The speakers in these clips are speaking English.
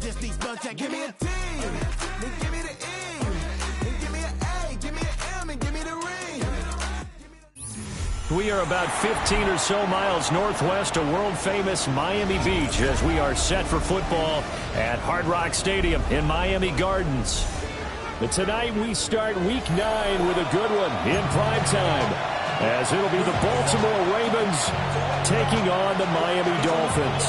just these thugs that give me a T, then give me the E, then give me an A, give me an M, and give me the ring. We are about 15 or so miles northwest of world-famous Miami Beach as we are set for football at Hard Rock Stadium in Miami Gardens. But tonight we start Week 9 with a good one in prime time, as it'll be the Baltimore Ravens taking on the Miami Dolphins.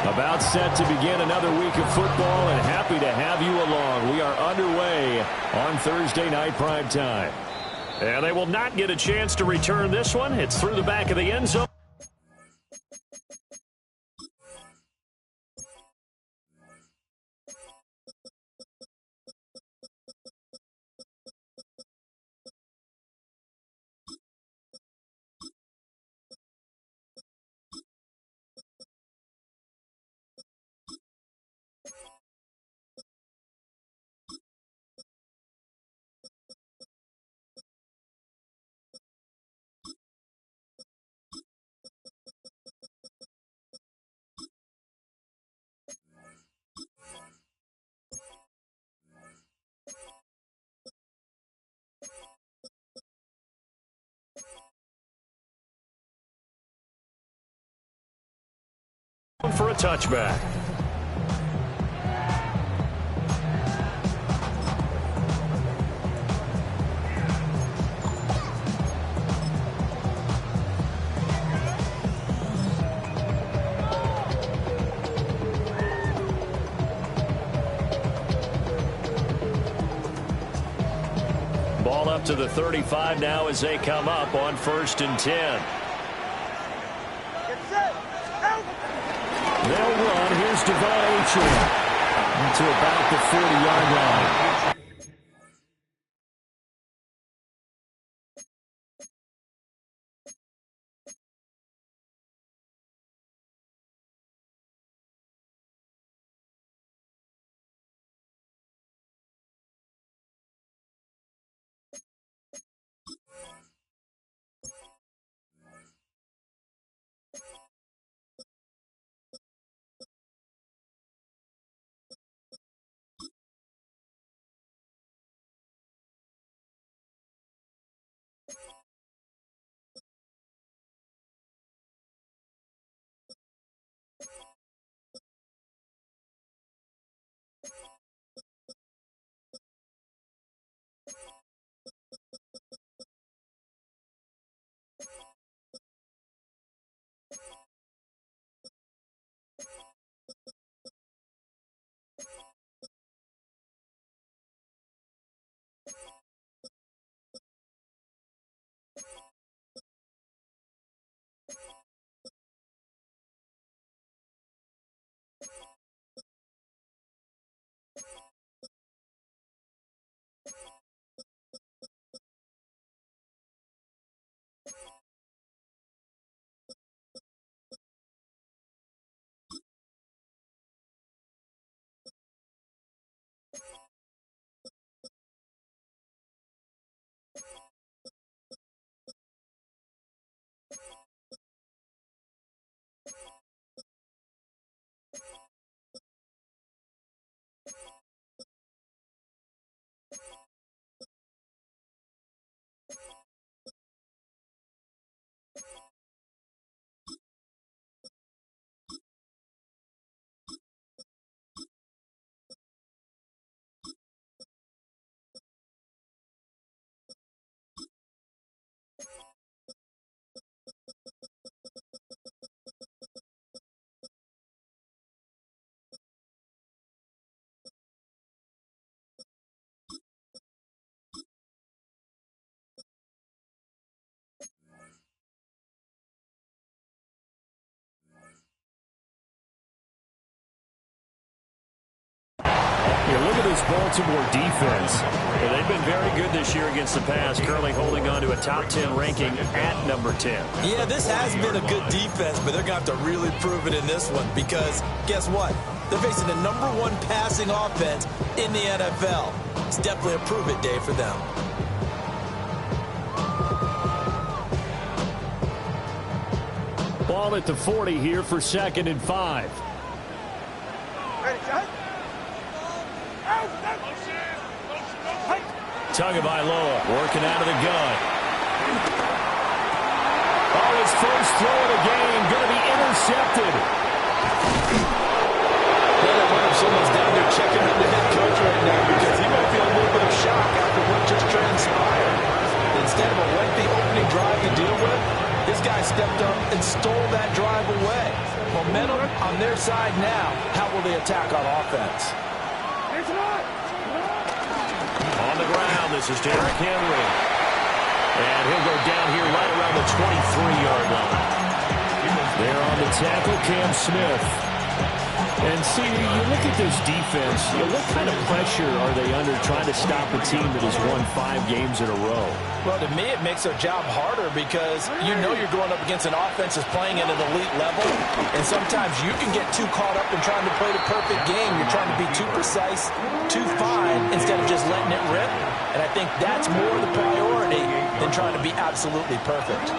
About set to begin another week of football, and happy to have you along. We are underway on Thursday night prime time. And they will not get a chance to return this one. It's through the back of the end zone. For a touchback. Ball up to the 35 now as they come up on 1st and 10. They'll run. Here's Devon Achane to about the 40-yard line. Look at this Baltimore defense. They've been very good this year against the pass, currently holding on to a top 10 ranking at number 10. Yeah, this has been a good defense, but they're going to have to really prove it in this one because guess what? They're facing the #1 passing offense in the NFL. It's definitely a prove-it day for them. Ball at the 40 here for 2nd and 5. Tagovailoa working out of the gun. Oh, his first throw of the game going to be intercepted. Well, I wonder if someone's down there checking on the head coach right now because he might feel a little bit of shock after what just transpired. Instead of a lengthy opening drive to deal with, this guy stepped up and stole that drive away. Momentum on their side now. How will they attack on offense? On the ground, this is Derrick Henry. And he'll go down here right around the 23-yard line. There on the tackle, Cam Smith. And see, you look at this defense, what kind of pressure are they under trying to stop a team that has won 5 games in a row? Well, to me, it makes their job harder because you know you're going up against an offense that's playing at an elite level, and sometimes you can get too caught up in trying to play the perfect game. You're trying to be too precise, too fine, instead of just letting it rip, and I think that's more the priority than trying to be absolutely perfect.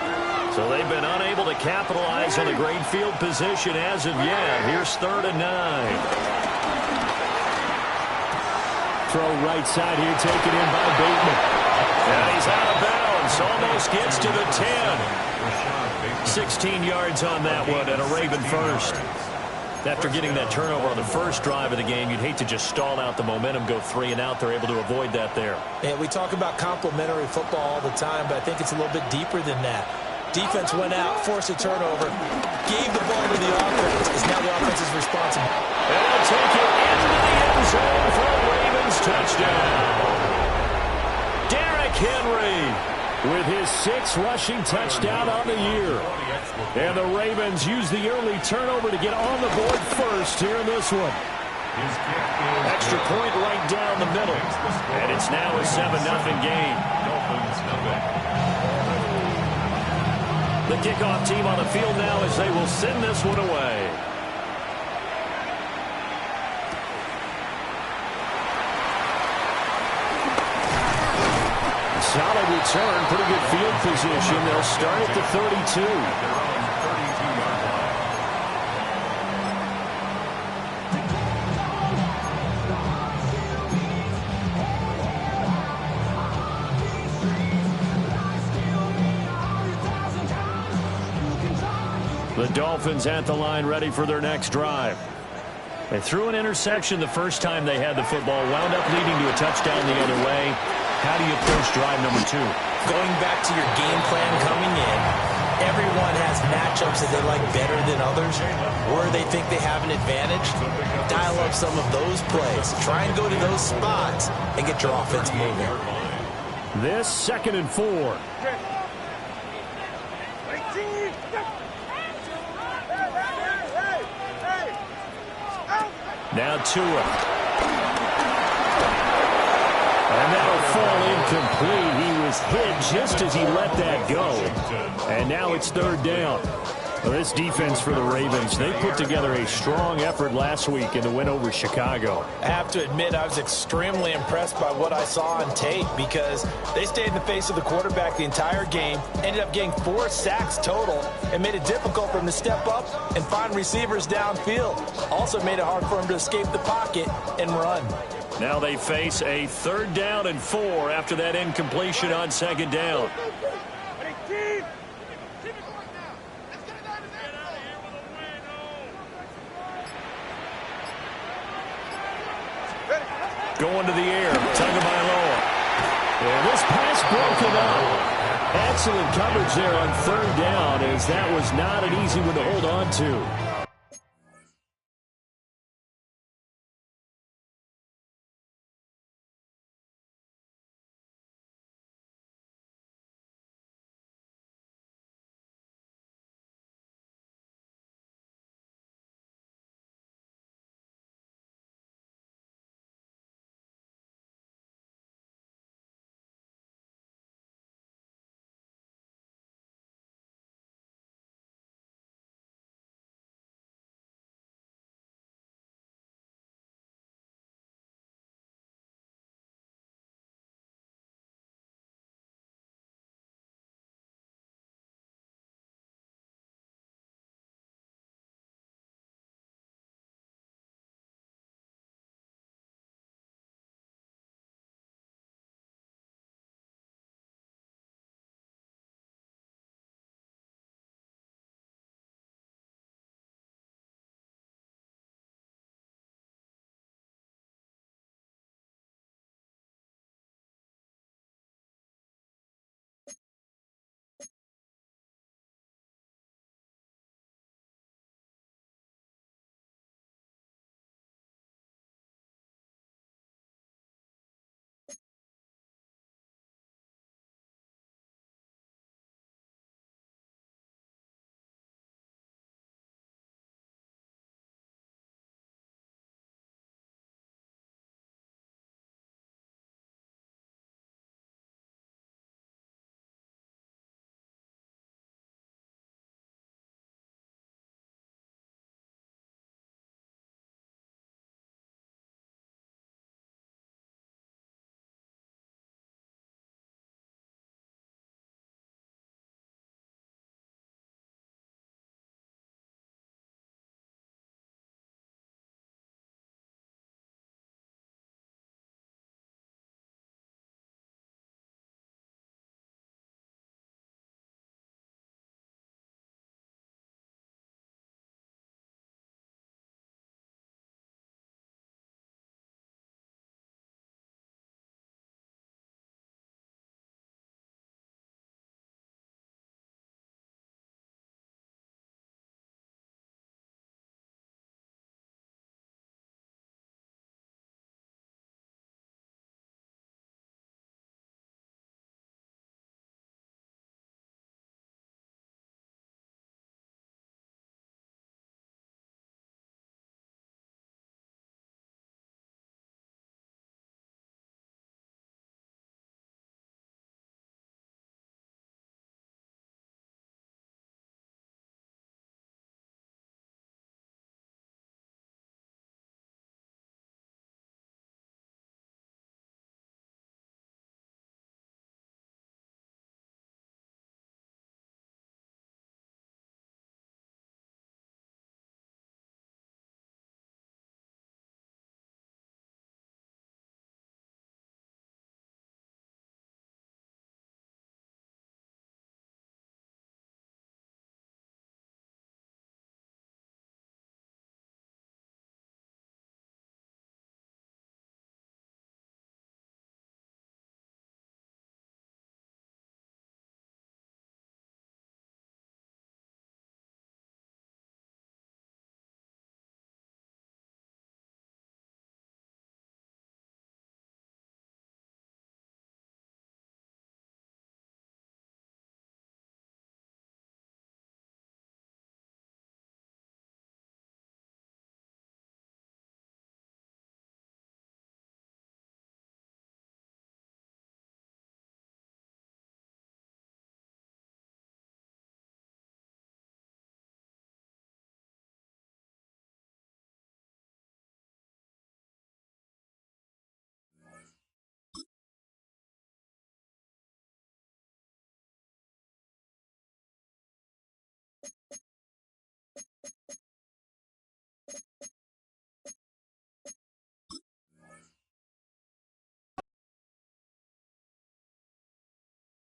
So they've been unable to capitalize on the great field position as of yet. Here's 3rd and 9. Throw right side here, taken in by Bateman. And he's out of bounds. Almost gets to the 10. 16 yards on that one and a Raven first. After getting that turnover on the first drive of the game, you'd hate to just stall out the momentum, go 3 and out. They're able to avoid that there. Yeah, we talk about complementary football all the time, but I think it's a little bit deeper than that. Defense went out, forced a turnover, gave the ball to the offense. It's now the offense's responsibility. And they'll take it into the end zone for a Ravens touchdown. Derrick Henry with his 6th rushing touchdown on the year. And the Ravens use the early turnover to get on the board first here in this one. Extra point right down the middle. And it's now a 7-0 game. The kickoff team on the field now as they will send this one away. Solid return, pretty good field position. They'll start at the 32. The Dolphins at the line ready for their next drive. They threw an interception the first time they had the football, wound up leading to a touchdown the other way. How do you approach drive number 2? Going back to your game plan coming in, everyone has matchups that they like better than others, where they think they have an advantage. Dial up some of those plays. Try and go to those spots and get your offense moving. This 2nd and 4. Now Tua. And that'll fall incomplete. He was hit just as he let that go. And now it's 3rd down. Well, this defense for the Ravens, they put together a strong effort last week in the win over Chicago. I have to admit, I was extremely impressed by what I saw on tape because they stayed in the face of the quarterback the entire game, ended up getting 4 sacks total, and made it difficult for him to step up and find receivers downfield. Also made it hard for him to escape the pocket and run. Now they face a 3rd down and 4 after that incompletion on 2nd down. Going to the air, Tagovailoa. And this pass broken up. Excellent coverage there on 3rd down, as that was not an easy one to hold on to.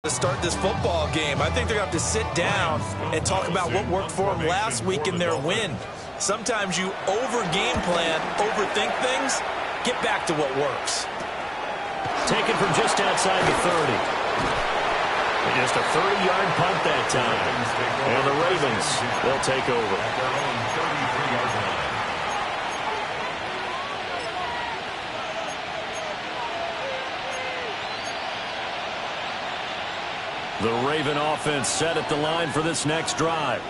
to start this football game. I think they're going to have to sit down and talk about what worked for them last week in their win. Sometimes you over-game plan, overthink things, get back to what works. Taken from just outside the 30. Just a 30-yard punt that time. And the Ravens, they'll take over. The Raven offense set at the line for this next drive.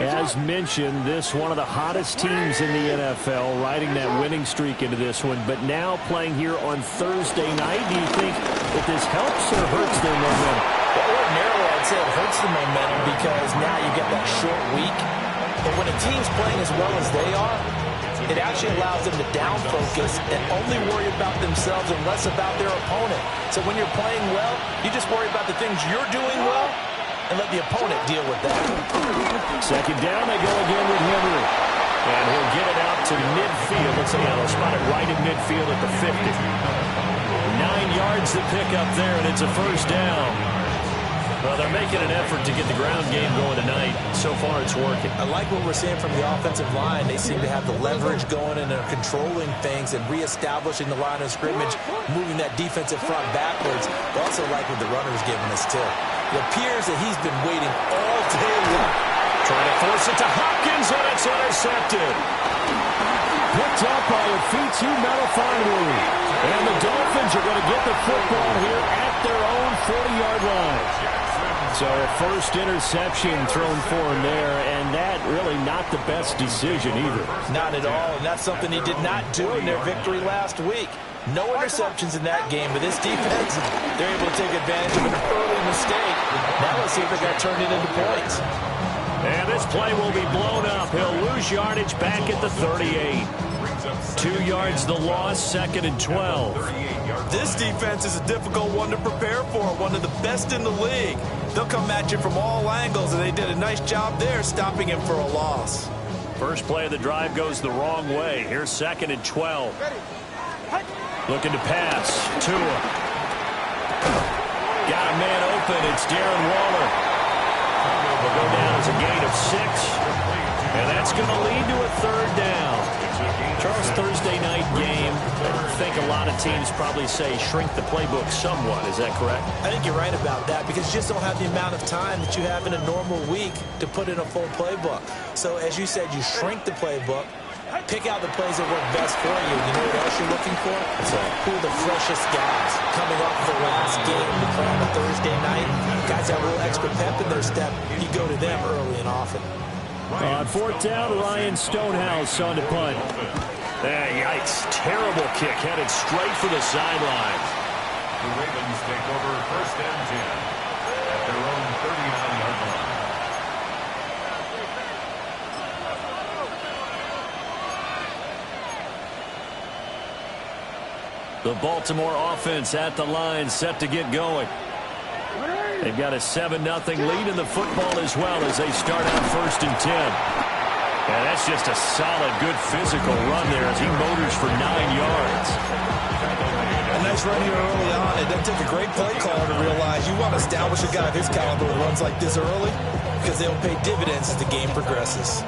As mentioned, this one of the hottest teams in the NFL, riding that winning streak into this one, but now playing here on Thursday night. Do you think that this helps or hurts their momentum? Well, ordinarily, I'd say it hurts the momentum because now you get that short week. But when a team's playing as well as they are, it actually allows them to down focus and only worry about themselves and less about their opponent. So when you're playing well, you just worry about the things you're doing well and let the opponent deal with that. Second down, they go again with Henry. And he'll get it out to midfield. Let's see, they'll spot it right in midfield at the 50. 9 yards to pick up there, and it's a first down. Well, they're making an effort to get the ground game going tonight. So far, it's working. I like what we're seeing from the offensive line. They seem to have the leverage going and they're controlling things and reestablishing the line of scrimmage, moving that defensive front backwards. I also like what the runner's giving us, too. It appears that he's been waiting all day long. Trying to force it to Hopkins, and it's intercepted. Picked up by Afitu Melifonwu. And the Dolphins are going to get the football here at their own 40-yard line. So a first interception thrown for him there, and that really not the best decision either. Not at all, and that's something he did not do in their victory last week. No interceptions in that game, but this defense, they're able to take advantage of an early mistake. Now let's see if they got turned it into points. And this play will be blown up. He'll lose yardage back at the 38. 2 yards the loss, 2nd and 12. This defense is a difficult one to prepare for, one of the best in the league. They'll come at you from all angles, and they did a nice job there stopping him for a loss. First play of the drive goes the wrong way. Here's 2nd and 12. Looking to pass. Tua. Got a man open. It's Darren Waller. Will go down as a gain of 6. And that's going to lead to a third down. Charles, Thursday night game, I think a lot of teams probably say shrink the playbook somewhat. Is that correct? I think you're right about that because you just don't have the amount of time that you have in a normal week to put in a full playbook. So as you said, you shrink the playbook, pick out the plays that work best for you. You know what else you're looking for? Who are the freshest guys coming off the last game to play on a Thursday night? Guys that have a little extra pep in their step, you go to them early and often. On 4th down, Ryan Stonehouse on the punt. Yikes. Terrible kick. Headed straight for the sideline. The Ravens take over 1st and 10 at their own 39-yard line. The Baltimore offense at the line, set to get going. They've got a 7-0 lead in the football as well as they start out 1st and 10. And that's just a solid, good physical run there as he motors for 9 yards. A nice run here early on. It doesn't take a great play caller to realize you want to establish a guy of his caliber who runs like this early because they'll pay dividends as the game progresses.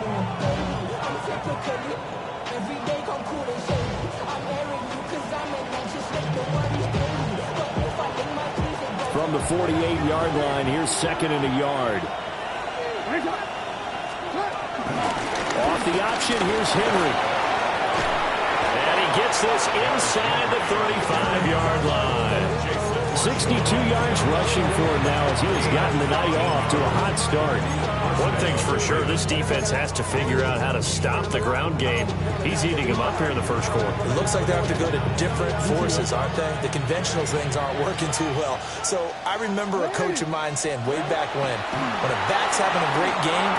From the 48-yard line, here's 2nd and a yard. Off the option, here's Henry. And he gets this inside the 35-yard line. 62 yards rushing for him now as he has gotten the night off to a hot start. One thing's for sure, this defense has to figure out how to stop the ground game. He's eating them up here in the first quarter. It looks like they have to go to different forces, aren't they? The conventional things aren't working too well. So I remember a coach of mine saying way back when a back's having a great game,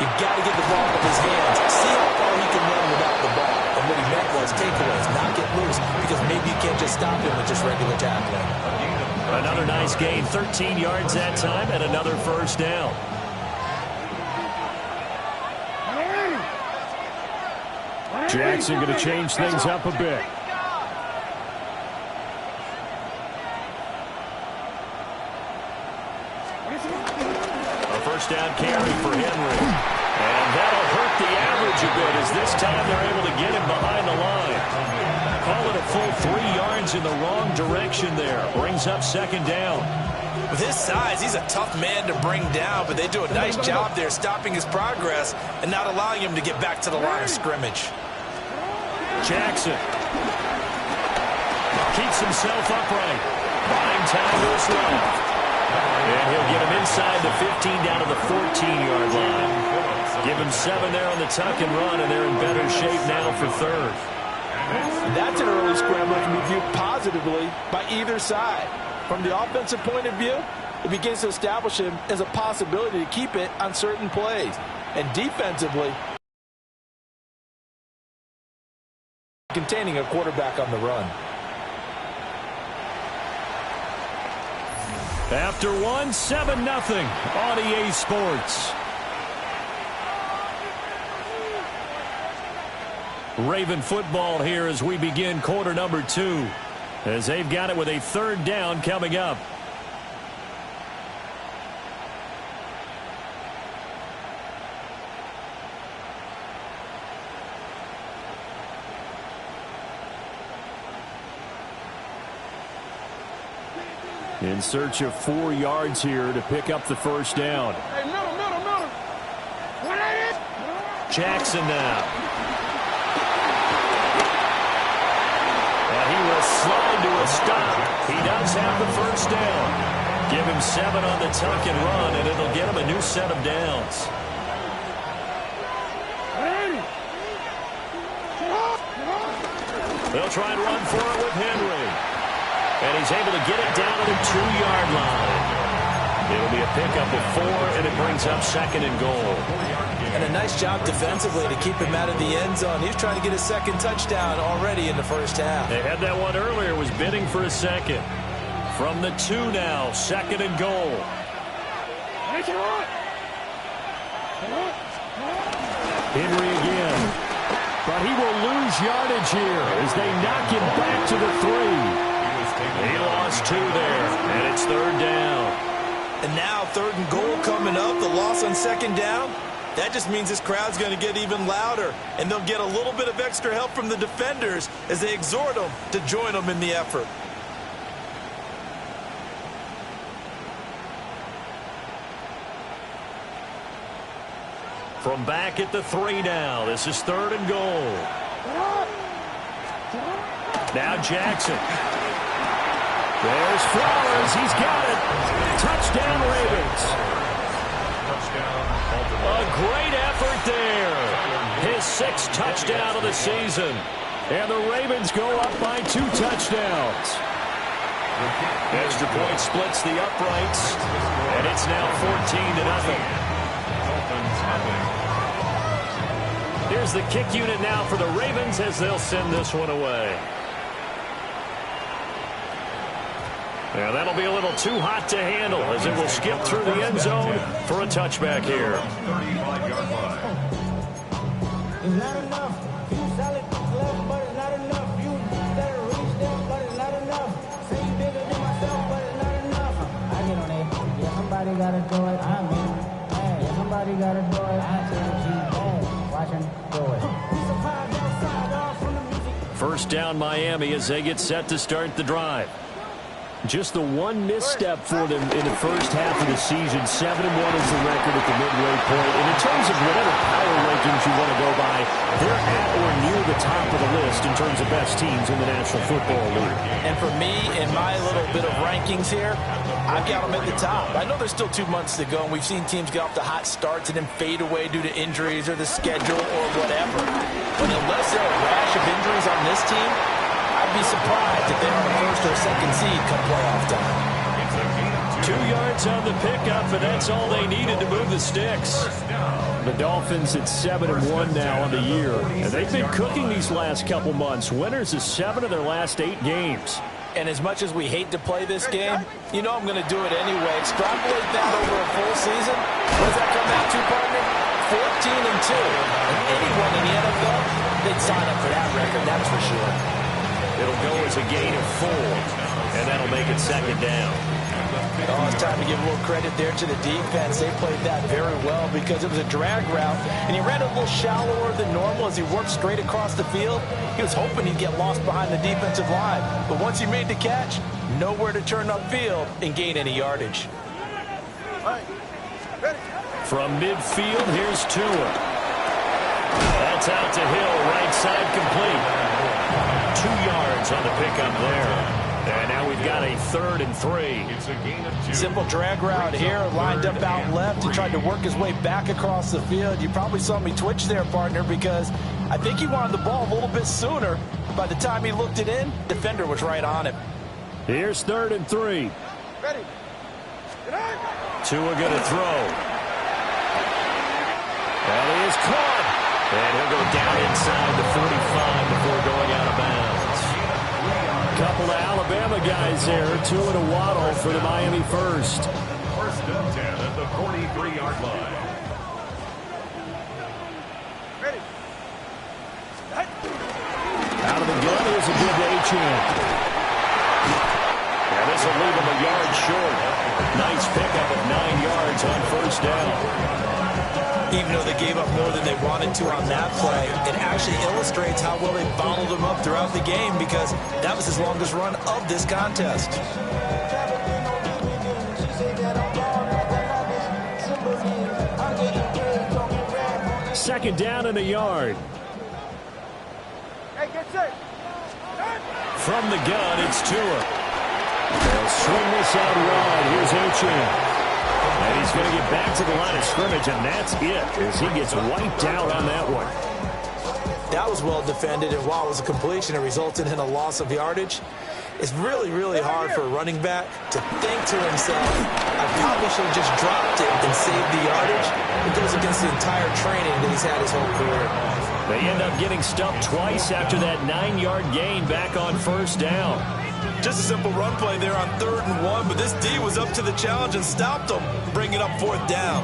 you've got to get the ball in his hands, see how far he can run without the ball. And what he meant was takeaways, not get loose, because maybe you can't just stop him with just regular tackling. Another nice gain, 13 yards that time, and another first down. Jackson going to change things up a bit. carry for Henry. And that'll hurt the average a bit as this time they're able to get him behind the line. Call it a full 3 yards in the wrong direction there. Brings up second down. With his size, he's a tough man to bring down, but they do a nice job there stopping his progress and not allowing him to get back to the line of scrimmage. Jackson keeps himself upright. Buying time to his left. And he'll get him inside the 15 down to the 14-yard line. Give him 7 there on the tuck and run, and they're in better shape now for third. That's an early scramble that can be viewed positively by either side. From the offensive point of view, it begins to establish him as a possibility to keep it on certain plays. And defensively, containing a quarterback on the run. After 7-0 on EA Sports. Raven football here as we begin quarter number 2. As they've got it with a third down coming up. In search of 4 yards here to pick up the first down. Hey, middle. Jackson now. He will slide to a stop. He does have the first down. Give him 7 on the tuck and run, and it'll get him a new set of downs. They'll try and run for it with Henry. And he's able to get it down to the 2-yard line. It'll be a pickup of 4, and it brings up second and goal. And a nice job defensively to keep him out of the end zone. He's trying to get his second touchdown already in the first half. They had that one earlier, was bidding for a second. From the 2 now, second and goal. Henry again. But he will lose yardage here as they knock him back to the 3. He lost 2 there, and it's third down. And now third and goal coming up. The loss on second down. That just means this crowd's going to get even louder, and they'll get a little bit of extra help from the defenders as they exhort them to join them in the effort. From back at the 3 now, this is third and goal. Now Jackson. There's Flowers. He's got it. Touchdown, Ravens. A great effort there. His 6th touchdown of the season. And the Ravens go up by 2 touchdowns. Extra point splits the uprights. And it's now 14-0. Here's the kick unit now for the Ravens as they'll send this one away. Yeah, that'll be a little too hot to handle as it will skip through the end zone for a touchback here. 35-yard line. It's not enough. You solid left, but it's not enough. You better reach them, but it's not enough. Say you bigger than myself, but it's not enough. I get on it. Yeah, somebody gotta do it. I'm in. Hey, yeah, somebody gotta do it. I tell you, hey, watch him do it. First down Miami as they get set to start the drive. Just the one misstep for them in the first half of the season. 7-1 is the record at the midway point. And in terms of whatever power rankings you want to go by, they're at or near the top of the list in terms of best teams in the National Football League. And for me, in my little bit of rankings here, I've got them at the top. I know there's still 2 months to go, and we've seen teams get off to hot starts and then fade away due to injuries or the schedule or whatever. But unless there are a rash of injuries on this team, I'd be surprised if they're on the first or second seed come playoff time. 2 yards on the pickup, and that's all they needed to move the sticks. The Dolphins at 7-1 now on the year. And they've been cooking these last couple months. Winners of 7 of their last 8 games. And as much as we hate to play this game, you know I'm going to do it anyway. Extrapolate that over a full season. What does that come out to, partner? 14-2. And anyone in the NFL, they'd sign up for that record, that's for sure. It'll go as a gain of 4, and that'll make it second down. Oh, it's time to give a little credit there to the defense. They played that very well because it was a drag route, and he ran a little shallower than normal as he worked straight across the field. He was hoping he'd get lost behind the defensive line, but once he made the catch, nowhere to turn upfield and gain any yardage. From midfield, here's Tua. That's out to Hill, right side complete. 2 yards on the pickup there. And now we've got a 3rd and 3. It's a gain of 2. Simple drag route here, lined up out left. He tried to work his way back across the field. You probably saw me twitch there, partner, because I think he wanted the ball a little bit sooner. By the time he looked it in, defender was right on him. Here's 3rd and 3. Ready. Tua going to throw. And he is caught. And he'll go down inside the 45 before going out of bounds. Couple of Alabama guys there. Tua to Waddle for the Miami first. 1st and 10 at the 43-yard line. Ready. Out of the gun is a good Achane. And this will leave him a yard short. Nice pickup of 9 yards on 1st down. Even though they gave up more than they wanted to on that play, it actually illustrates how well they bottled him up throughout the game because that was his longest run of this contest. 2nd down and a yard. Hey, get set. From the gun, it's Tua. They'll swing this out wide. Here's Achane. And he's going to get back to the line of scrimmage, and that's it as he gets wiped out on that one. That was well defended, and while it was a completion, it resulted in a loss of yardage. It's really, really hard for a running back to think to himself, I probably should have just dropped it and saved the yardage. It goes against the entire training that he's had his whole career. They end up getting stuffed twice after that 9-yard gain back on 1st down. Just a simple run play there on 3rd and 1, but this D was up to the challenge and stopped him, bringing up 4th down.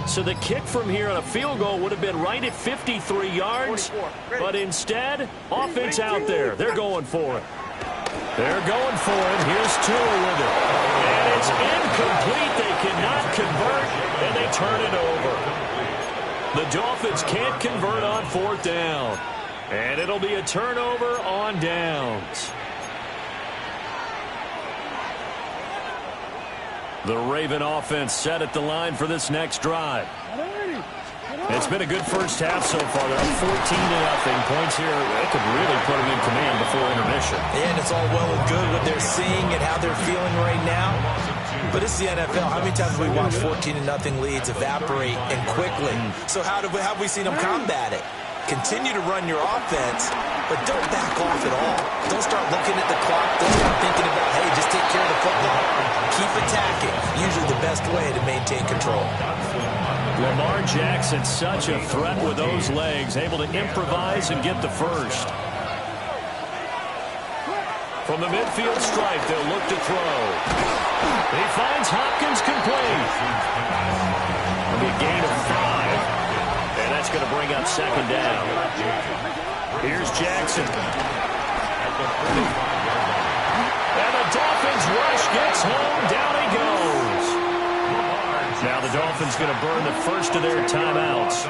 So the kick from here on a field goal would have been right at 53 yards, but instead, offense out there. They're going for it. They're going for it. Here's Tua with it. And it's incomplete. They cannot convert, and they turn it over. The Dolphins can't convert on 4th down. And it'll be a turnover on downs. The Raven offense set at the line for this next drive. It's been a good first half so far. They're up 14-0. Points here, they could really put them in command before intermission. And it's all well and good what they're seeing and how they're feeling right now. But it's the NFL. How many times have we watched 14-0 leads evaporate and quickly? So how have we seen them combat it? Continue to run your offense, but don't back off at all. Don't start looking at the clock. Don't start thinking about, hey, just take care of the football. Keep attacking. Usually the best way to maintain control. Lamar Jackson, such a threat with those legs, able to improvise and get the first. From the midfield stripe, they'll look to throw. He finds Hopkins complete. It'll be a gain of 5. And that's going to bring up 2nd down. Here's Jackson. And the Dolphins rush gets home. Down he goes. Now the Dolphins going to burn the first of their timeouts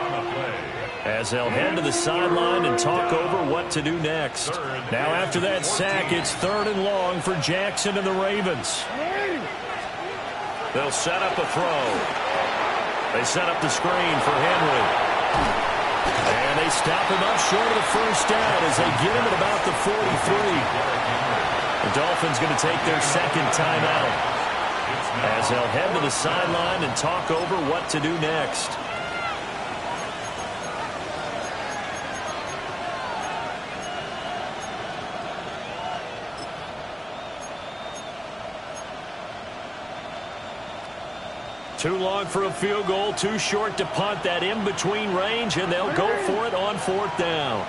as they'll head to the sideline and talk over what to do next. Now after that sack, it's 3rd and long for Jackson and the Ravens. They'll set up a throw. They set up the screen for Henry. And they stop him up short of the first down as they get him at about the 43. The Dolphins going to take their 2nd timeout as they'll head to the sideline and talk over what to do next. Too long for a field goal, too short to punt. That in-between range, and they'll go for it on 4th down.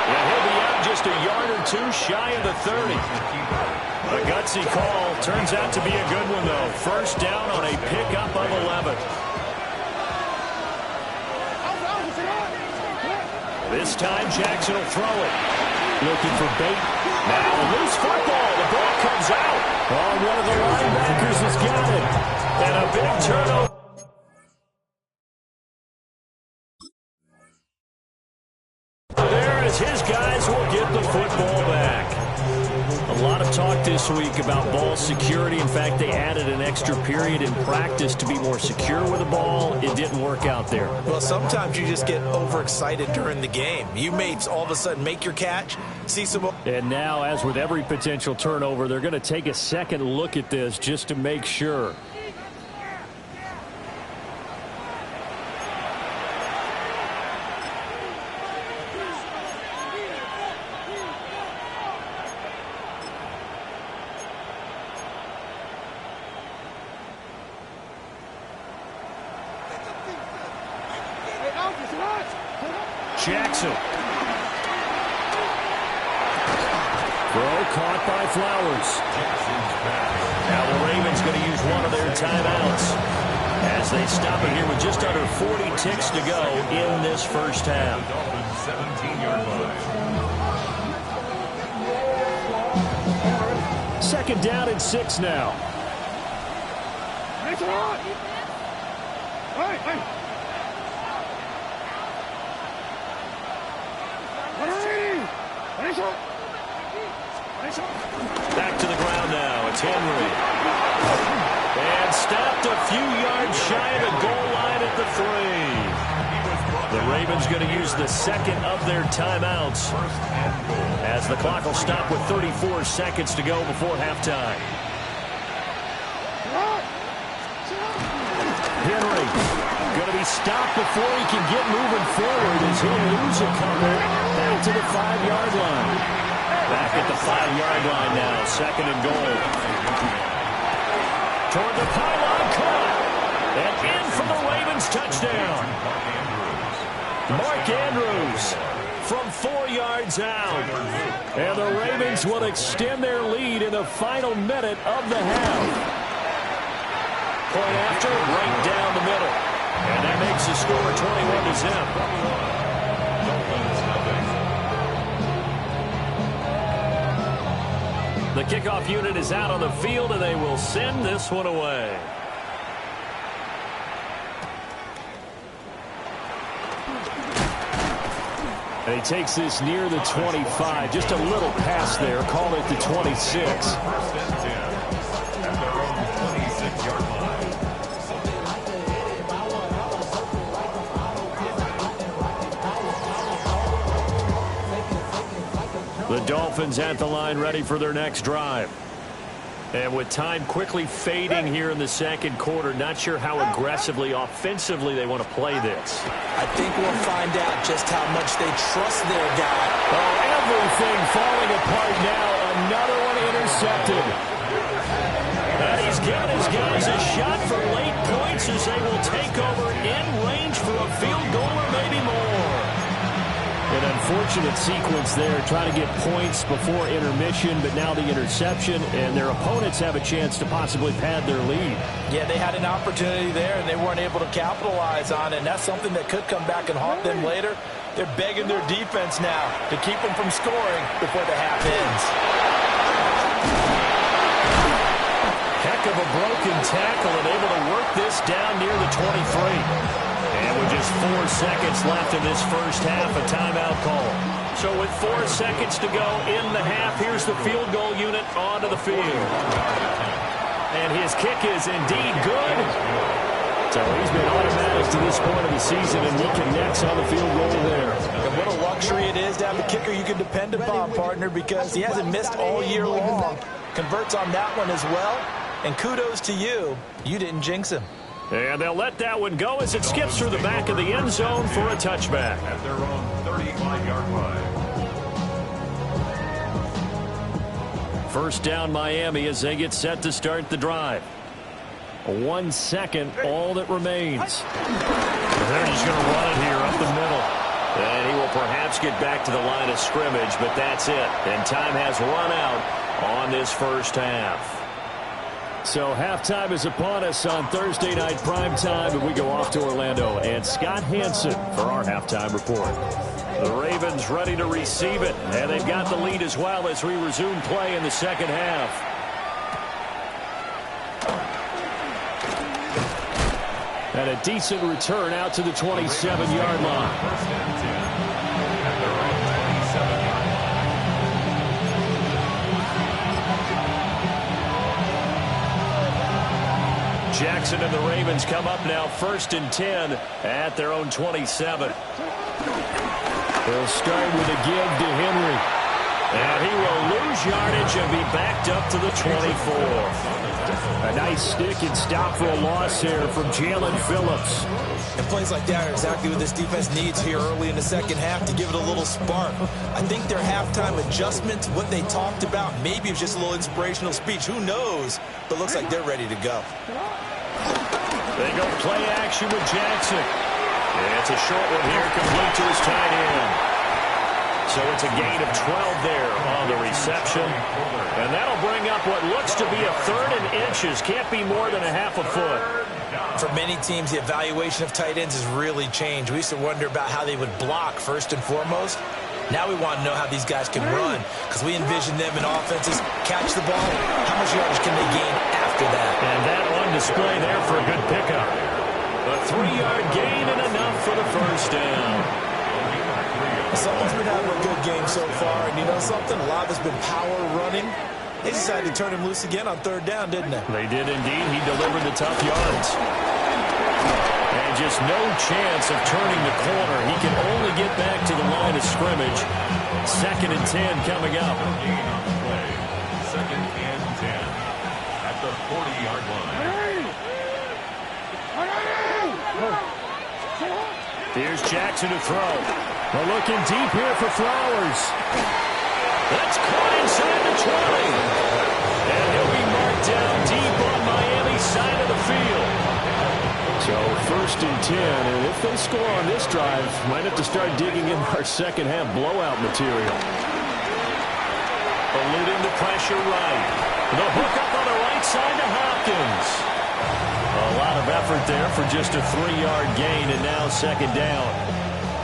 Yeah, he'll be out just a yard or two shy of the 30. A gutsy call. Turns out to be a good one, though. First down on a pickup of 11. This time, Jackson will throw it. Looking for bait. Now a loose football. The ball comes out. Oh, one of the linebackers has got it. And a big turnover. There as his guys will get the football back. A lot of talk this week about ball security. In fact, they added an extra period in practice to be more secure with the ball. It didn't work out there. Well, sometimes you just get overexcited during the game. You may all of a sudden make your catch, see some... And now, as with every potential turnover, they're going to take a second look at this just to make sure. Jackson. Throw caught by Flowers. Now the Ravens going to use one of their timeouts as they stop it here with just under 40 ticks to go in this first half. 17-yard line. Second down and 6 now. Back to the ground now. It's Henry. And stopped a few yards shy of the goal line at the 3. The Ravens going to use the second of their timeouts as the clock will stop with 34 seconds to go before halftime. Henry going to be stopped before he can get moving forward as he'll lose a couple back to the 5-yard line. Back at the 5-yard line now, second and goal. Toward the pylon, caught. And in for the Ravens touchdown. Mark Andrews from 4 yards out. And the Ravens will extend their lead in the final minute of the half. Point after, right down the middle. And that makes the score 21-0. The kickoff unit is out on the field, and they will send this one away. And he takes this near the 25. Just a little pass there. Call it the 26. First and 10 at their own 26-yard line. The Dolphins at the line, ready for their next drive. And with time quickly fading here in the second quarter, not sure how aggressively, offensively they want to play this. I think we'll find out just how much they trust their guy. Oh, everything falling apart now. Another one intercepted. And he's given his guys a shot for late points as they will take over in range for a field goal or maybe more. An unfortunate sequence there, trying to get points before intermission, but now the interception, and their opponents have a chance to possibly pad their lead. Yeah, they had an opportunity there, and they weren't able to capitalize on it, and that's something that could come back and haunt them later. They're begging their defense now to keep them from scoring before the half ends. Heck of a broken tackle and able to work this down near the 23. And with just 4 seconds left in this first half, a timeout call. So with 4 seconds to go in the half, here's the field goal unit onto the field. And his kick is indeed good. So he's been automatic to this point of the season, and he connects on the field goal there. And what a luxury it is to have a kicker you can depend upon, partner, because he hasn't missed all year long. Converts on that one as well. And kudos to you. You didn't jinx him. And they'll let that one go as it skips through the back of the end zone for a touchback. At their own 35-yard line. First down Miami as they get set to start the drive. 1 second, all that remains. They're just going to run it here up the middle. And he will perhaps get back to the line of scrimmage, but that's it. And time has run out on this first half. So halftime is upon us on Thursday night primetime, and we go off to Orlando. And Scott Hanson for our halftime report. The Ravens ready to receive it, and they've got the lead as well as we resume play in the second half. And a decent return out to the 27-yard line. First and 10 at their own 27-yard line. Jackson and the Ravens come up now first and 10 at their own 27. They'll start with a give to Henry. And he will lose yardage and be backed up to the 24. A nice stick and stop for a loss here from Jalen Phillips. And plays like that are exactly what this defense needs here early in the second half to give it a little spark. I think their halftime adjustments, what they talked about, maybe it was just a little inspirational speech. Who knows? But looks like they're ready to go. They go play action with Jackson. And it's a short one here, complete to his tight end. So it's a gain of 12 there on the reception. And that'll bring up what looks to be a 3rd and inches. Can't be more than a half a foot. For many teams, the evaluation of tight ends has really changed. We used to wonder about how they would block first and foremost. Now we want to know how these guys can run, because we envision them in offenses catch the ball. How much yardage can they gain after that? And that on display there for a good pickup. A 3-yard gain and enough for the first down. Someone's been having a good game so far, and you know something? A lot of it's been power running. They decided to turn him loose again on 3rd down, didn't they? They did indeed. He delivered the tough yards. And just no chance of turning the corner. He can only get back to the line of scrimmage. 2nd and 10 coming up. Gain on the play. 2nd and 10 at the 40-yard line. Here's Jackson to throw. We're looking deep here for Flowers. That's caught inside the 20. And he'll be marked down deep on Miami's side of the field. So 1st and 10, and if they score on this drive, might have to start digging in our second half blowout material. Eluding the pressure right. The hook up on the right side to Hopkins. A lot of effort there for just a 3-yard gain, and now 2nd down.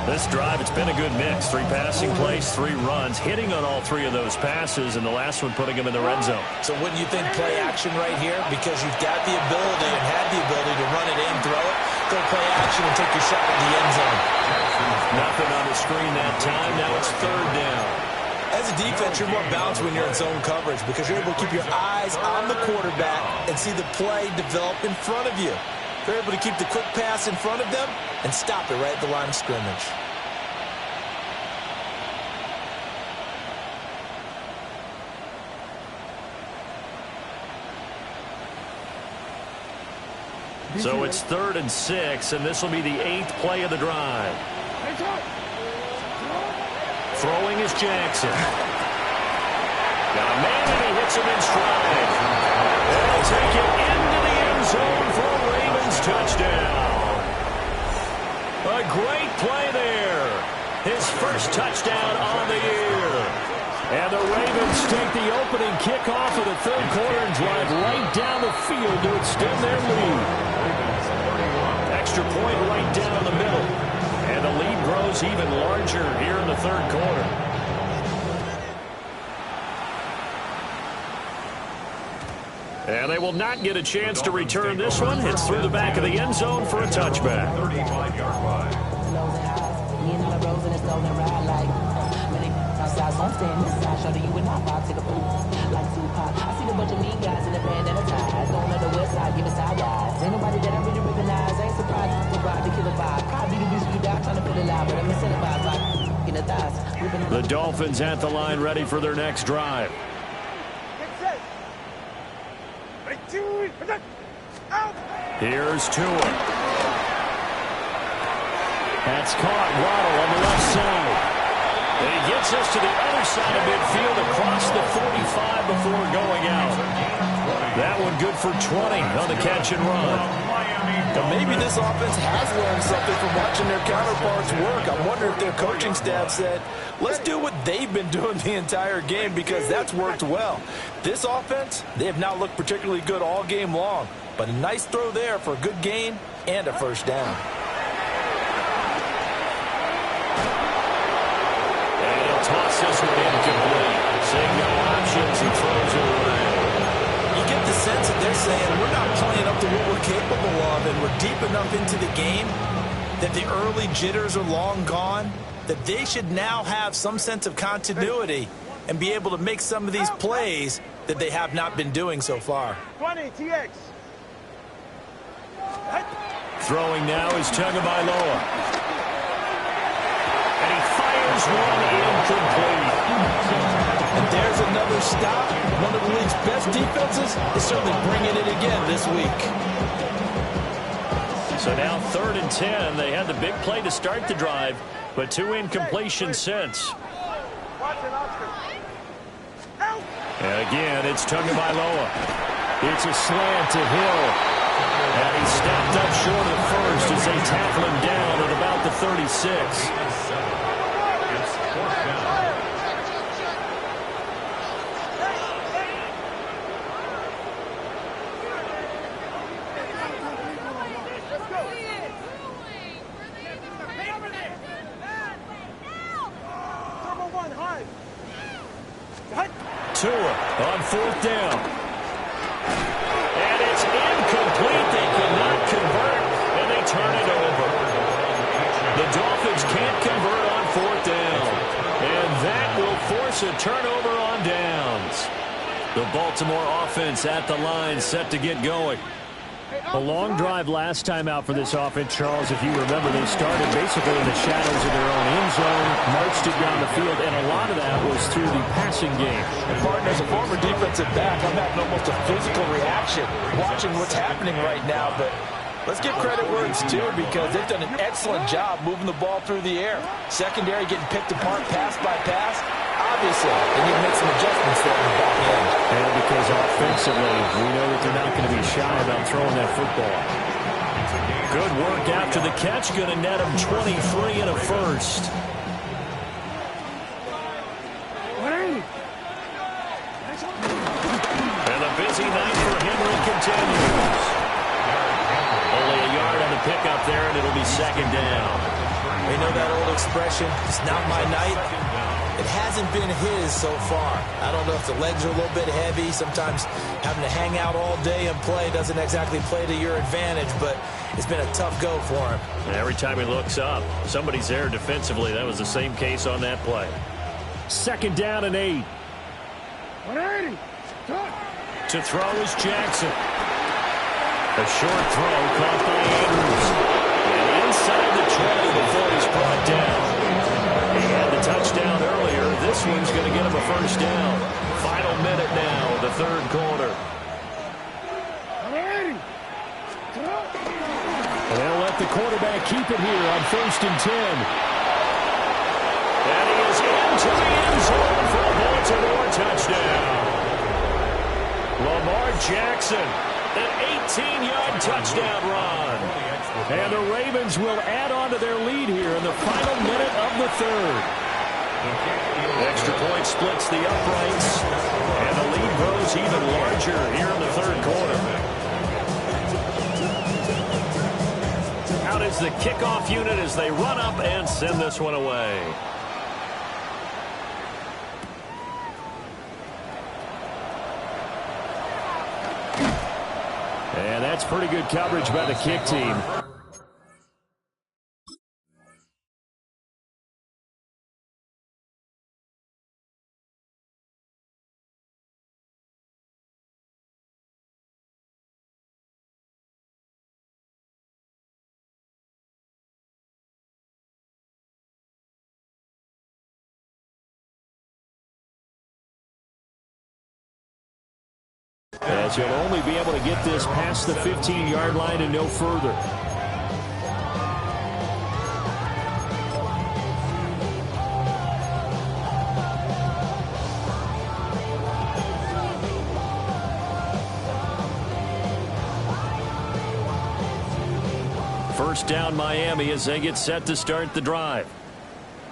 This drive, it's been a good mix. 3 passing plays, 3 runs, hitting on all 3 of those passes, and the last one putting him in the red zone. So wouldn't you think play action right here? Because you've got the ability and had the ability to run it in, throw it, go play action and take your shot at the end zone. Nothing on the screen that time. Now it's 3rd down. As a defense, you're more balanced when you're in zone coverage because you're able to keep your eyes on the quarterback and see the play develop in front of you. You're able to keep the quick pass in front of them and stop it right at the line of scrimmage. So it's 3rd and 6, and this will be the 8th play of the drive. Throwing is Jackson. Got a man, and he hits him in stride. And he'll take it into the end zone for a Ravens touchdown. A great play there. His first touchdown on the year. And the Ravens take the opening kickoff of the 3rd quarter and drive right down the field to extend their lead. Extra point right down the middle. And the lead grows even larger here in the 3rd quarter. And they will not get a chance to return this one. It's through the back of the end zone for a touchback. 35-yard line. The Dolphins at the line ready for their next drive. Here's Tua. That's caught. Waddle on the left side. They get gets us to the other side of midfield across the 45 before going out. That one good for 20 on the catch and run. Now maybe this offense has learned something from watching their counterparts work. I wonder if their coaching staff said, let's do what they've been doing the entire game, because that's worked well. This offense, they have not looked particularly good all game long, but a nice throw there for a good gain and a first down. And he'll toss this one incomplete. Seeing no options, he throws it away. You get the sense that they're saying we're not playing up to what we're capable of, and we're deep enough into the game that the early jitters are long gone, that they should now have some sense of continuity and be able to make some of these plays that they have not been doing so far. 20, TX. Throwing now is Tagovailoa. And he fires one incomplete. And there's another stop. One of the league's best defenses is certainly bringing it again this week. So now 3rd and 10. They had the big play to start the drive, but 2 incompletions since. And again, it's Tagovailoa. It's a slant to Hill. And he stepped up short of first as they tackle him down at about the 36. Tua on 4th down. And it's incomplete. They cannot convert, and they turn it over. The Dolphins can't convert on 4th down. And that will force a turnover on downs. The Baltimore offense at the line, set to get going. A long drive last time out for this offense, Charles. If you remember, they started basically in the shadows of their own end zone, marched it down the field, and a lot of that was through the passing game. And partner, as a former defensive back, I'm having almost a physical reaction watching what's happening right now. But let's give credit where it's due, because they've done an excellent job moving the ball through the air. Secondary getting picked apart pass by pass. Obviously, they need to make some adjustments there in the back end. And because offensively, we know that they're not going to be shy about throwing that football. Good work after the catch. Going to net him 23 and a first. And a busy night for Henry continues. Only a yard on the pickup there, and it'll be 2nd down. You know that old expression, it's not my night? It hasn't been his so far. I don't know if the legs are a little bit heavy. Sometimes having to hang out all day and play doesn't exactly play to your advantage, but it's been a tough go for him. And every time he looks up, somebody's there defensively. That was the same case on that play. 2nd down and 8. 180. To throw is Jackson. A short throw caught by Andrews. And inside the 20 before he's brought down. He had the touchdown earlier. This one's going to get him a first down. Final minute now, the 3rd quarter. And they'll let the quarterback keep it here on 1st and 10. And he is into the end zone for a Baltimore touchdown. Lamar Jackson, an 18-yard touchdown run. And the Ravens will add on to their lead here in the final minute of the 3rd. Extra point splits the uprights, and the lead grows even larger here in the 3rd quarter. Out is the kickoff unit as they run up and send this one away. And that's pretty good coverage by the kick team. As you'll only be able to get this past the 15-yard line and no further. first down Miami as they get set to start the drive.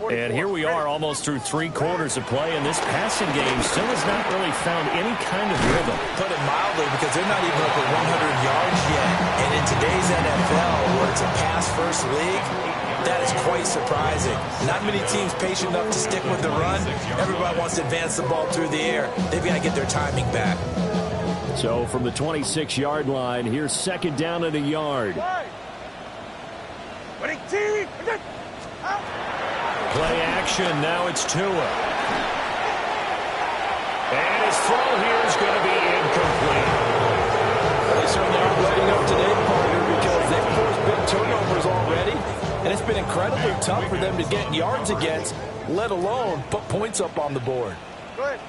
And here we are almost through 3 quarters of play, and this passing game still has not really found any kind of rhythm. Put it mildly, because they're not even up at 100 yards yet. And in today's NFL, where it's a pass-first league, that is quite surprising. Not many teams patient enough to stick with the run. Everybody wants to advance the ball through the air. They've got to get their timing back. So from the 26-yard line, here's second down and a yard. Play action. Now it's Tua. And his throw here is going to be incomplete. They certainly aren't letting up today, partner, because they've forced big turnovers already. And it's been incredibly tough for them to get yards against, let alone put points up on the board. Good.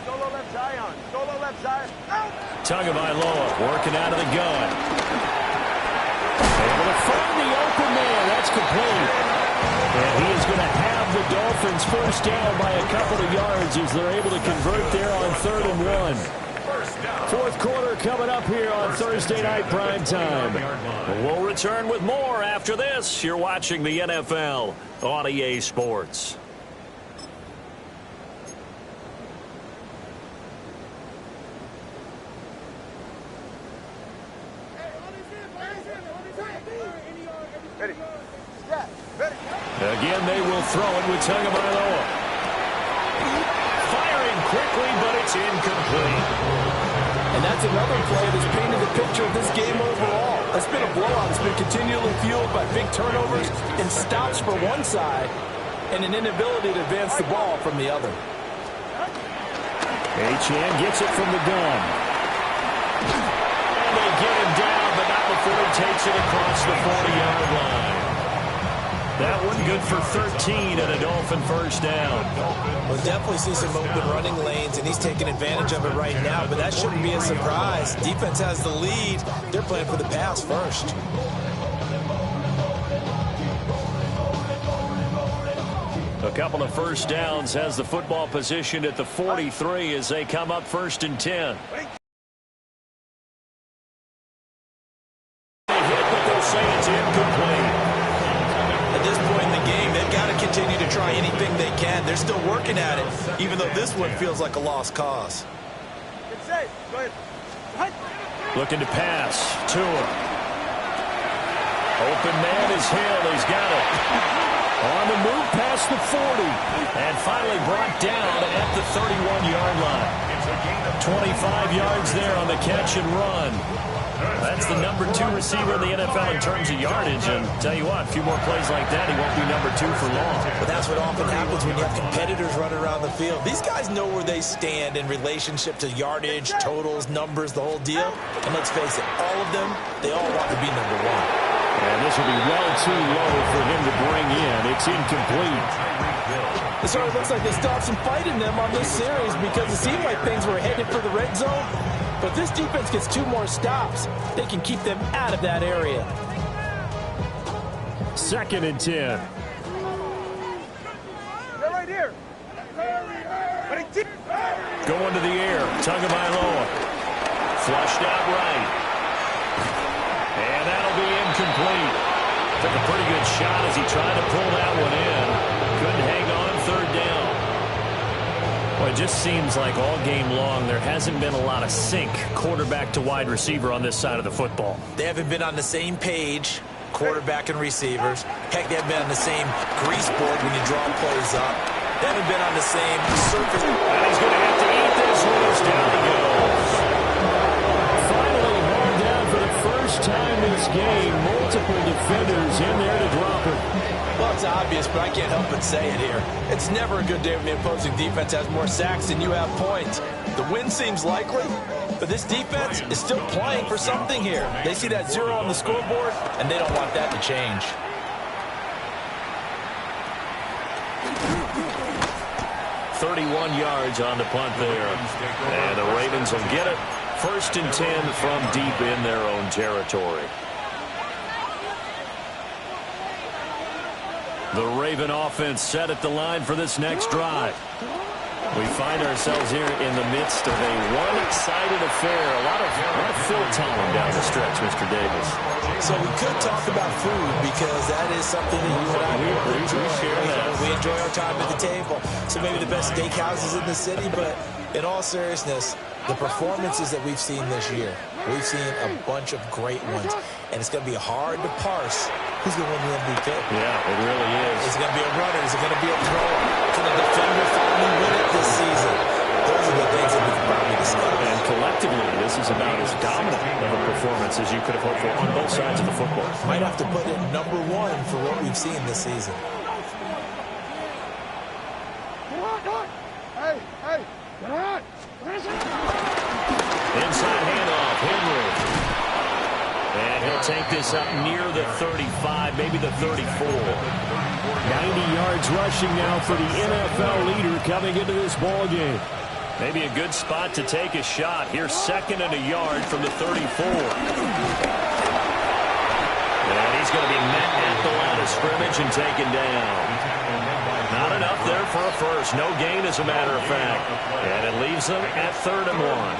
Solo left Zion. Solo left Zion. Out. Tagovailoa working out of the gun. Able to find the open man. That's complete. And he is going to have the Dolphins first down by a couple of yards as they're able to convert there on 3rd and 1. Fourth quarter coming up here on Thursday Night Primetime. We'll return with more after this. You're watching the NFL on EA Sports. Again, they will throw it with Tagovailoa. Firing quickly, but it's incomplete. And that's another play that's painted the picture of this game overall. It's been a blowout. It's been continually fueled by big turnovers and stops for one side and an inability to advance the ball from the other. Achane gets it from the gun. And they get him down, but not before he takes it across the 40-yard line. That one good for 13 and a Dolphin first down. We'll definitely see some open running lanes, and he's taking advantage of it right now, but that shouldn't be a surprise. Defense has the lead. They're playing for the pass first. A couple of first downs has the football positioned at the 43 as they come up 1st and 10. They hit, but they'll say it's incomplete. At this point in the game, they've got to continue to try anything they can. They're still working at it, even though this one feels like a lost cause. Looking to pass. Tua. Open man is Hill. He's got it. On the move past the 40. And finally brought down at the 31-yard line. 25 yards there on the catch and run. That's the number 2 receiver in the NFL in terms of yardage. And tell you what, a few more plays like that, he won't be number 2 for long. But that's what often happens when you have competitors running around the field. These guys know where they stand in relationship to yardage, totals, numbers, the whole deal. And let's face it, all of them, they all want to be number 1. And this will be well too low for him to bring in. It's incomplete. It sort of looks like they still have some fight in them on this series because it seemed like things were headed for the red zone. But if this defense gets 2 more stops, they can keep them out of that area. 2nd and 10. They're right here. Going to the air. Tagovailoa. Flushed out right. And that'll be incomplete. Took a pretty good shot as he tried to pull that one in. Couldn't hang on 3rd down. Well, it just seems like all game long there hasn't been a lot of sync quarterback to wide receiver on this side of the football. They haven't been on the same page, quarterback and receivers. Heck, they haven't been on the same grease board when you draw plays up. They haven't been on the same surface. And he's going to have to eat this one as down he goes. Finally brought down for the first time this game. Multiple defenders in there to drop it. Well, it's obvious, but I can't help but say it here. It's never a good day when the opposing defense has more sacks than you have points. The win seems likely, but this defense is still playing for something here. They see that 0 on the scoreboard, and they don't want that to change. .31 yards on the punt there. And the Ravens will get it. 1st and 10 from deep in their own territory. The Raven offense set at the line for this next drive. We find ourselves here in the midst of a one-sided affair. A lot of Phil time down the stretch, Mr. Davis. So we could talk about food because that is something that you and I enjoy. We enjoy our time at the table. So maybe the best steakhouses in the city, but in all seriousness, the performances that we've seen this year, we've seen a bunch of great ones, and it's going to be hard to parse who's going to win the MVP. Yeah, it really is. Is it going to be a runner? Is it going to be a thrower? Can a defender finally win it this season? Those are the things that we can probably discuss. And collectively, this is about as dominant of a performance as you could have hoped for on both sides of the football. Might have to put it #1 for what we've seen this season. Inside handoff, Henry. And he'll take this up near the 35, maybe the 34. 90 yards rushing now for the NFL leader coming into this ball game. Maybe a good spot to take a shot. Here's 2nd and a yard from the 34. And he's going to be met at the line of scrimmage and taken down. Not enough there for a first. No gain, as a matter of fact. And it leaves them at 3rd and 1.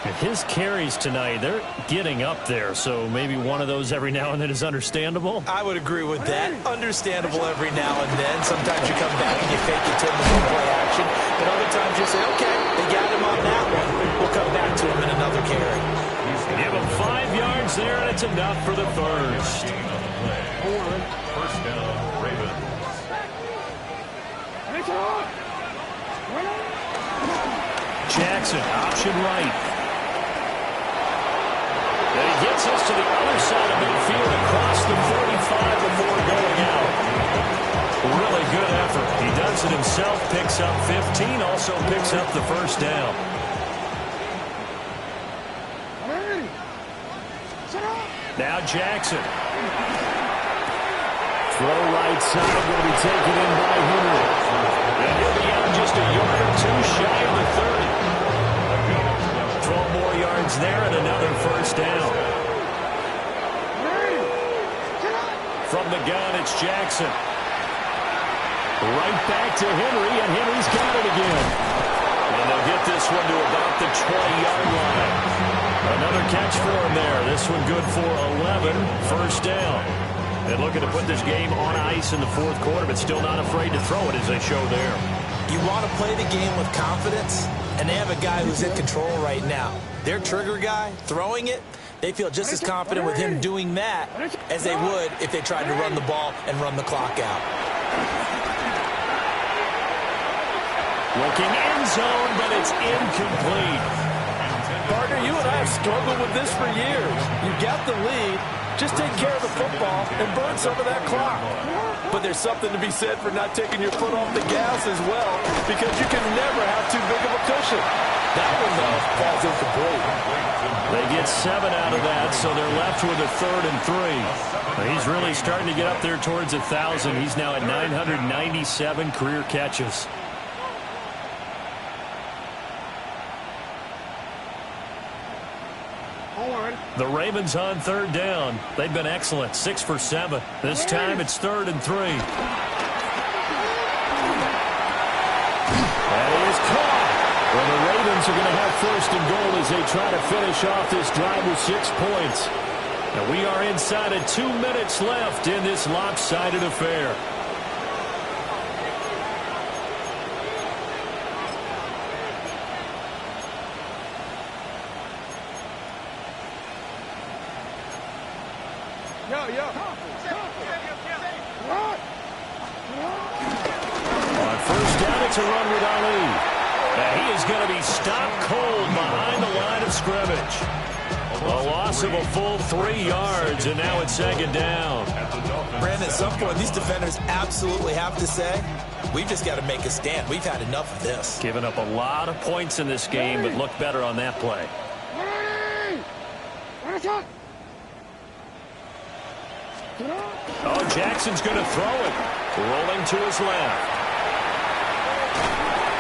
And his carries tonight, they're getting up there, so maybe one of those every now and then is understandable. I would agree with that. Understandable every now and then. Sometimes you come back and you fake it to him with play action. But other times you say, okay, they got him on that one. We'll come back to him in another carry. Give him 5 yards there, and it's enough for the first. First down, Ravens. Jackson, option right. And he gets us to the other side of midfield across the 45 before going out. Really good effort. He does it himself, picks up 15, also picks up the first down. Now Jackson. Throw right side, going to be taken in by Henry. And he'll be out just a yard or two shy of the 30. 12 more yards there and another first down. From the gun, it's Jackson. Right back to Henry, and Henry's got it again. And they'll get this one to about the 20-yard line. Another catch for him there. This one good for 11. First down. And looking to put this game on ice in the 4th quarter, but still not afraid to throw it as they show there. You want to play the game with confidence, and they have a guy who's in control right now. Their trigger guy, throwing it, they feel just as confident with him doing that as they would if they tried to run the ball and run the clock out. Looking end zone, but it's incomplete. Partner, you and I have struggled with this for years. You got the lead. Just take care of the football and burn some of that clock. But there's something to be said for not taking your foot off the gas as well, because you can never have too big of a cushion. That one, though, falls incomplete. They get 7 out of that, so they're left with a 3rd and 3. He's really starting to get up there towards 1,000. He's now at 997 career catches. The Ravens on 3rd down. They've been excellent, 6 for 7. This time it's 3rd and 3. That is caught. Well, the Ravens are going to have 1st and goal as they try to finish off this drive with 6 points. And we are inside of 2 minutes left in this lopsided affair. On 1st down, it's a run with Ali. And he is going to be stopped cold behind the line of scrimmage. A loss of a full 3 yards, and now it's 2nd down. Brandon, at some point, these defenders absolutely have to say, we've just got to make a stand. We've had enough of this. Given up a lot of points in this game, but looked better on that play. Oh, Jackson's going to throw it. Rolling to his left.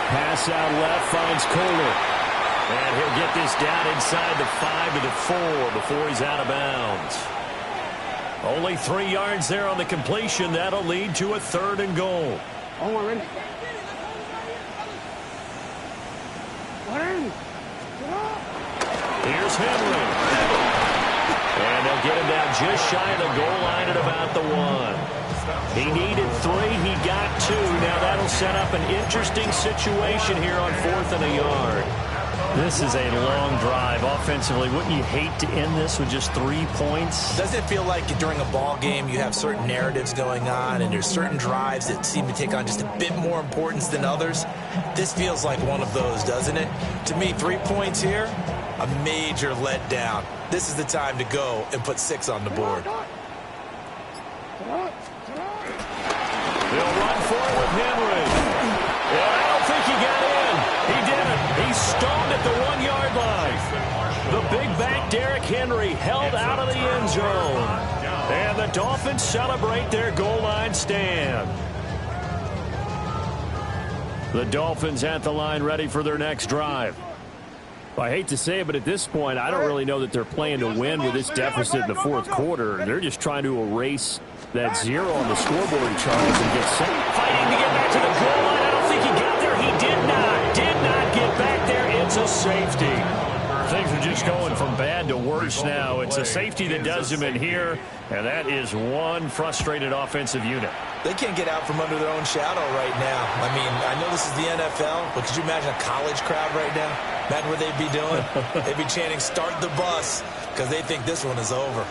Pass out left finds Kohler. And he'll get this down inside the 5 to the 4 before he's out of bounds. Only 3 yards there on the completion. That'll lead to a 3rd and goal. Here's Henry. And they'll get him down just shy of the goal line at about the 1. He needed 3. He got 2. Now that'll set up an interesting situation here on 4th and a yard. This is a long drive offensively. Wouldn't you hate to end this with just 3 points? Doesn't it feel like during a ball game you have certain narratives going on and there's certain drives that seem to take on just a bit more importance than others? This feels like one of those, doesn't it? To me, 3 points here, a major letdown. This is the time to go and put 6 on the board. He'll run for it with Henry. And I don't think he got in. He didn't. He stoned at the 1-yard line. The big back Derrick Henry held out of the end zone. And the Dolphins celebrate their goal line stand. The Dolphins at the line ready for their next drive. I hate to say it, but at this point, I don't really know that they're playing to win with this deficit in the 4th quarter. They're just trying to erase that 0 on the scoreboard, Charles, and get set. Fighting to get back to the goal line. I don't think he got there. He did not get back there. It's a safety. Things are just going from bad to worse now. It's a safety that does him in here, and that is one frustrated offensive unit. They can't get out from under their own shadow right now. I mean, I know this is the NFL, but could you imagine a college crowd right now? Imagine what they'd be doing. They'd be chanting, "Start the bus," because they think this one is over.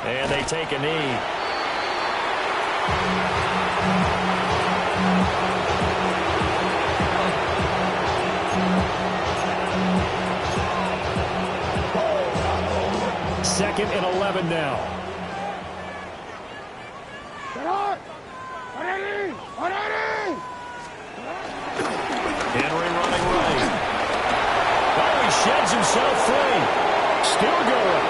And they take a knee. Second and 11 now. Henry running right. Oh, he sheds himself free. Still going.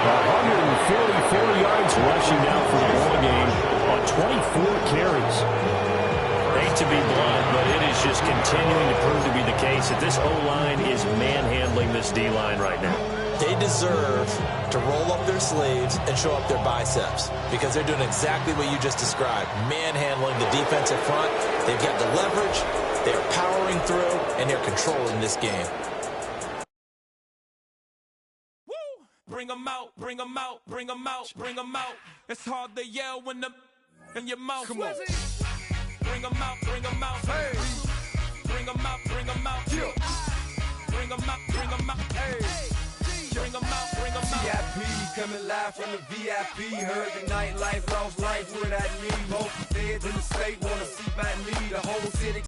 144 yards rushing now for the ball game on 24 carries. Hate to be blunt, but it is just continuing to prove to be the case that this O-line is manhandling this D-line right now. They deserve to roll up their sleeves and show up their biceps because they're doing exactly what you just described, manhandling the defensive front. They've got the leverage, they're powering through, and they're controlling this game. Bring them out, bring them out, bring them out, bring them out. It's hard to yell when the in your mouth. Come on. Bring them out, bring them out. Hey. Bring them out, bring them out. Yeah. Bring them out, bring them out. Hey. Bring them out, bring them out. VIP coming live from the VIP. Heard the nightlife, lost life, what I need. Most feds in the state, one